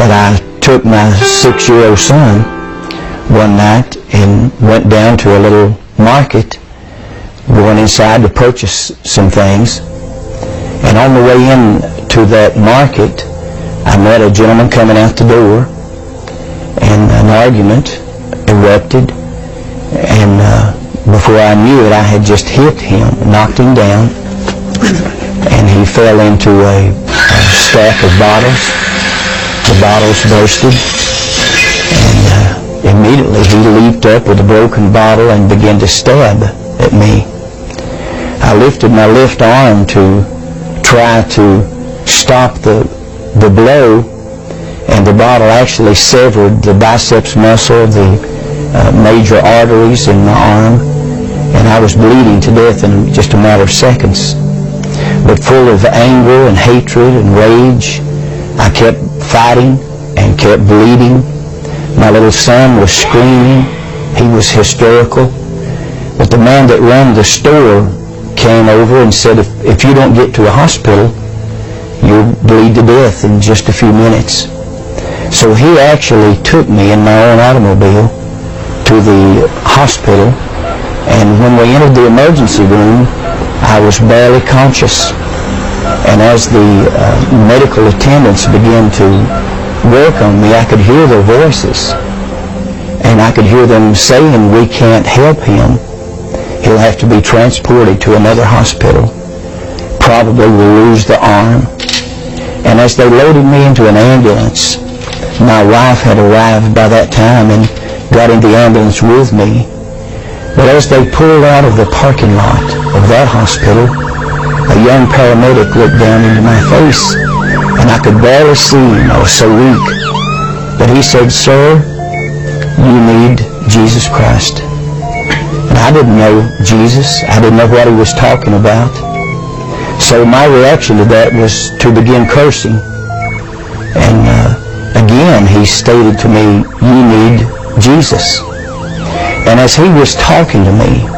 that I took my 6-year-old son one night and went down to a little market, going inside to purchase some things. And on the way in to that market, I met a gentleman coming out the door, and an argument erupted, and before I knew it, I had just hit him, knocked him down, and he fell into a stack of bottles. The bottles bursted, and immediately he leaped up with a broken bottle and began to stab at me. I lifted my left arm to try to stop the blow, and the bottle actually severed the biceps muscle, the major arteries in my arm, and I was bleeding to death in just a matter of seconds. But full of anger and hatred and rage, I kept fighting and kept bleeding. My little son was screaming. He was hysterical. But the man that ran the store came over and said, if you don't get to a hospital, you'll bleed to death in just a few minutes. So he actually took me in my own automobile to the hospital, and when we entered the emergency room, I was barely conscious. And as the medical attendants began to work on me, I could hear their voices, and I could hear them saying, we can't help him. He'll have to be transported to another hospital. Probably will lose the arm. And as they loaded me into an ambulance, my wife had arrived by that time and got in the ambulance with me. But as they pulled out of the parking lot of that hospital, a young paramedic looked down into my face, and I could barely see him. I was so weak. But he said, sir, you need Jesus Christ. And I didn't know Jesus. I didn't know what he was talking about. So my reaction to that was to begin cursing. And again, he stated to me, you need Jesus. And as he was talking to me,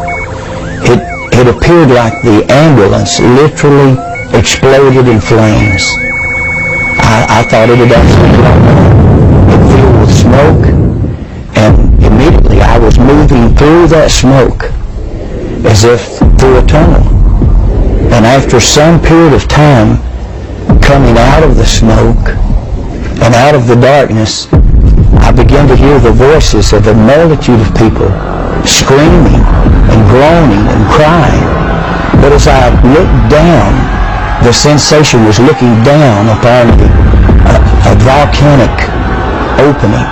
it appeared like the ambulance literally exploded in flames. I thought it had actually it filled with smoke, and immediately I was moving through that smoke as if through a tunnel. And after some period of time coming out of the smoke and out of the darkness, I began to hear the voices of a multitude of people screaming and groaning and crying. But as I looked down, the sensation was looking down upon a volcanic opening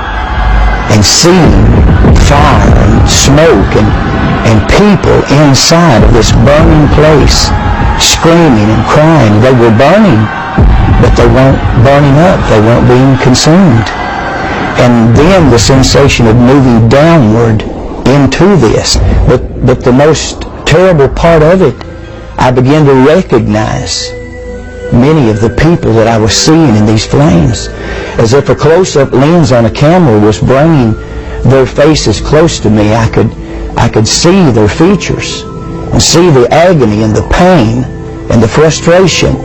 and seeing fire and smoke and people inside of this burning place screaming and crying. They were burning, but they weren't burning up. They weren't being consumed. And then the sensation of moving downward into this. But the most terrible part of it, I began to recognize many of the people that I was seeing in these flames, as if a close-up lens on a camera was bringing their faces close to me. I could see their features and see the agony and the pain and the frustration.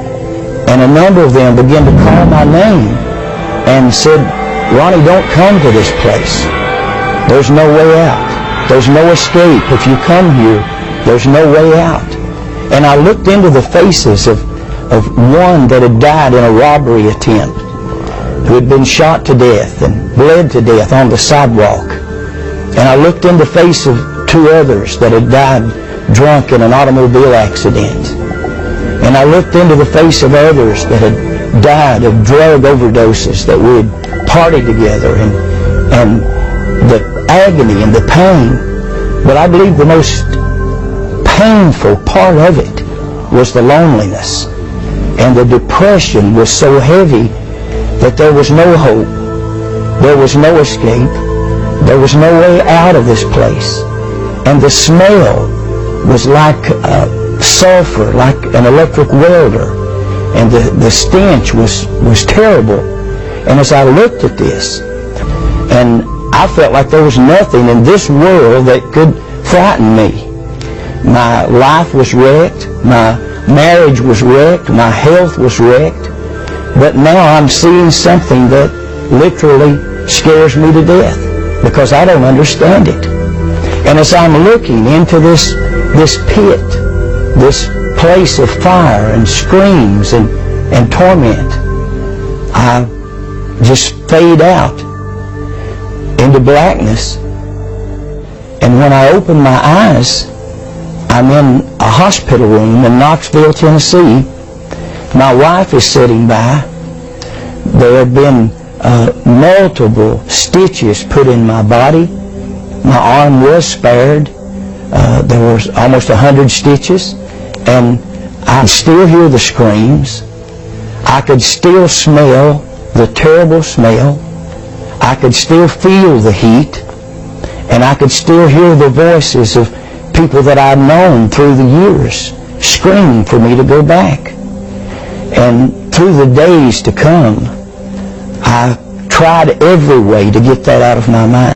And a number of them began to call my name and said, Ronnie, don't come to this place. There's no way out. There's no escape. If you come here, there's no way out. And I looked into the faces of one that had died in a robbery attempt, who had been shot to death and bled to death on the sidewalk. And I looked in the face of 2 others that had died drunk in an automobile accident. And I looked into the face of others that had died of drug overdoses that we had partied together, and the agony and the pain. But I believe the most painful part of it was the loneliness. And the depression was so heavy that there was no hope. There was no escape. There was no way out of this place. And the smell was like sulfur, like an electric welder. And the stench was terrible. And as I looked at this, and I felt like there was nothing in this world that could frighten me. My life was wrecked. My marriage was wrecked. My health was wrecked. But now I'm seeing something that literally scares me to death because I don't understand it. And as I'm looking into this pit, this place of fire and screams and torment, I just fade out into blackness. And when I open my eyes, I'm in a hospital room in Knoxville, Tennessee. My wife is sitting by. There have been multiple stitches put in my body. My arm was spared. There was almost 100 stitches. And I still hear the screams. I could still smell the terrible smell. I could still feel the heat. And I could still hear the voices of people that I've known through the years screaming for me to go back. And through the days to come, I tried every way to get that out of my mind.